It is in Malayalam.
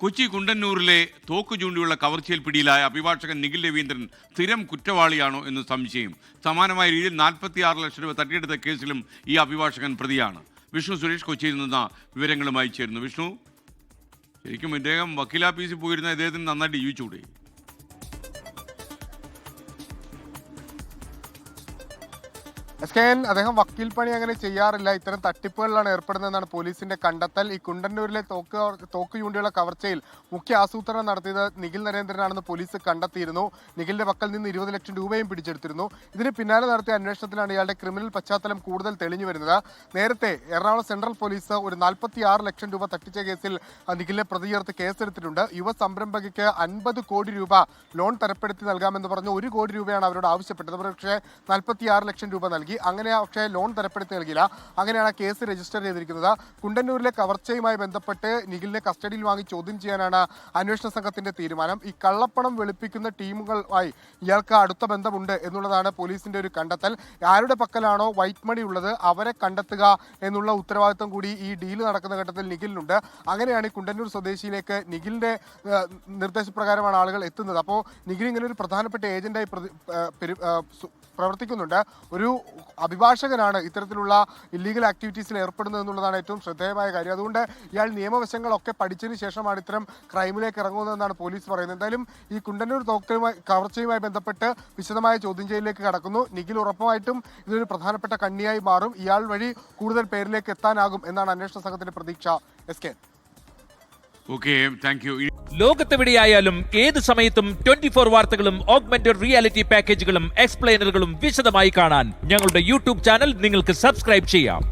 കൊച്ചി കുണ്ടന്നൂരിലെ തോക്ക് ചൂണ്ടിയുള്ള കവർച്ചയിൽ പിടിയിലായ അഭിഭാഷകൻ നിഖിൽ രവീന്ദ്രൻ സ്ഥിരം കുറ്റവാളിയാണോ എന്ന് സംശയം. സമാനമായ രീതിയിൽ 46 ലക്ഷം രൂപ തട്ടിയെടുത്ത കേസിലും ഈ അഭിഭാഷകൻ പ്രതിയാണ്. വിഷ്ണു സുരേഷ് കൊച്ചിയിൽ നിന്ന് വിവരങ്ങളുമായി ചേരുന്നു. വിഷ്ണു, ശരിക്കും ഇദ്ദേഹം വക്കീലാഫീസിൽ പോയിരുന്ന ഇദ്ദേഹത്തിന് നന്നായിട്ട് ജീവിച്ചുകൂടെ? അദ്ദേഹം വക്കീൽ പണി അങ്ങനെ ചെയ്യാറില്ല. ഇത്തരം തട്ടിപ്പുകളിലാണ് ഏർപ്പെടുന്നതെന്നാണ് പോലീസിന്റെ കണ്ടെത്തൽ. ഈ കുണ്ടന്നൂരിലെ തോക്ക് ചൂണ്ടിയുള്ള കവർച്ചയിൽ മുഖ്യ ആസൂത്രണം നടത്തിയത് നിഖിൽ നരേന്ദ്രനാണെന്ന് പോലീസ് കണ്ടെത്തിയിരുന്നു. നിഖിലിന്റെ പക്കൽ നിന്ന് 20 ലക്ഷം രൂപയും പിടിച്ചെടുത്തിരുന്നു. ഇതിന് പിന്നാലെ നടത്തിയ അന്വേഷണത്തിലാണ് ഇയാളുടെ ക്രിമിനൽ പശ്ചാത്തലം കൂടുതൽ തെളിഞ്ഞു വരുന്നത്. നേരത്തെ എറണാകുളം സെൻട്രൽ പോലീസ് ഒരു 46 ലക്ഷം രൂപ തട്ടിച്ച കേസിൽ നിഖിലിനെ പ്രതി ചേർത്ത് കേസെടുത്തിട്ടുണ്ട്. യുവ സംരംഭകയ്ക്ക് 50 കോടി രൂപ ലോൺ തരപ്പെടുത്തി നൽകാമെന്ന് പറഞ്ഞു 1 കോടി രൂപയാണ് അവരോട് ആവശ്യപ്പെട്ടത്. പക്ഷേ 46 ലക്ഷം രൂപ നൽകി. അങ്ങനെ പക്ഷേ ലോൺ തരപ്പെടുത്തി നൽകിയില്ല. അങ്ങനെയാണ് കേസ് രജിസ്റ്റർ ചെയ്തിരിക്കുന്നത്. കുണ്ടന്നൂരിലെ കവർച്ചയുമായി ബന്ധപ്പെട്ട് നിഖിലിനെ കസ്റ്റഡിയിൽ വാങ്ങി ചോദ്യം ചെയ്യാനാണ് അന്വേഷണ സംഘത്തിന്റെ തീരുമാനം. ഈ കള്ളപ്പണം വെളുപ്പിക്കുന്ന ടീമുകളുമായി ഇയാൾക്ക് അടുത്ത ബന്ധമുണ്ട് എന്നുള്ളതാണ് പോലീസിന്റെ ഒരു കണ്ടെത്തൽ. ആരുടെ പക്കലാണോ വൈറ്റ് മണി ഉള്ളത് അവരെ കണ്ടെത്തുക എന്നുള്ള ഉത്തരവാദിത്വം കൂടി ഈ ഡീൽ നടക്കുന്ന ഘട്ടത്തിൽ നിഖിലിനുണ്ട്. അങ്ങനെയാണ് ഈ കുണ്ടന്നൂർ സ്വദേശിയിലേക്ക് നിഖിലിന്റെ നിർദ്ദേശപ്രകാരമാണ് ആളുകൾ എത്തുന്നത്. അപ്പോൾ നിഖിൽ ഇങ്ങനെ ഒരു പ്രധാനപ്പെട്ട ഏജന്റായി പ്രവർത്തിക്കുന്നുണ്ട്. ഒരു അഭിഭാഷകനാണ് ഇത്തരത്തിലുള്ള ഇല്ലീഗൽ ആക്ടിവിറ്റീസിൽ ഏർപ്പെടുന്നത് എന്നുള്ളതാണ് ഏറ്റവും ശ്രദ്ധേയമായ കാര്യം. അതുകൊണ്ട് ഇയാൾ നിയമവശങ്ങളൊക്കെ പഠിച്ചതിന് ശേഷമാണ് ഇത്തരം ക്രൈമിലേക്ക് ഇറങ്ങുന്നതെന്നാണ് പോലീസ് പറയുന്നത്. എന്തായാലും ഈ കുണ്ടന്നൂർ കവർച്ചയുമായി ബന്ധപ്പെട്ട് വിശദമായ ചോദ്യം ചെയ്യലിലേക്ക് കടക്കുന്നു. നിഖിൽ ഉറപ്പായിട്ടും ഇതൊരു പ്രധാനപ്പെട്ട കണ്ണിയായി മാറും. ഇയാൾ വഴി കൂടുതൽ പേരിലേക്ക് എത്താനാകും എന്നാണ് അന്വേഷണ സംഘത്തിന്റെ പ്രതീക്ഷ. ലോകത്തെവിടെയായാലും ഏത് സമയത്തും 24 വാർത്തകളും ഓഗ്മെന്റഡ് റിയാലിറ്റി പാക്കേജുകളും എക്സ്പ്ലെയിനറുകളും വിശദമായി കാണാൻ ഞങ്ങളുടെ യൂട്യൂബ് ചാനൽ നിങ്ങൾക്ക് സബ്സ്ക്രൈബ് ചെയ്യാം.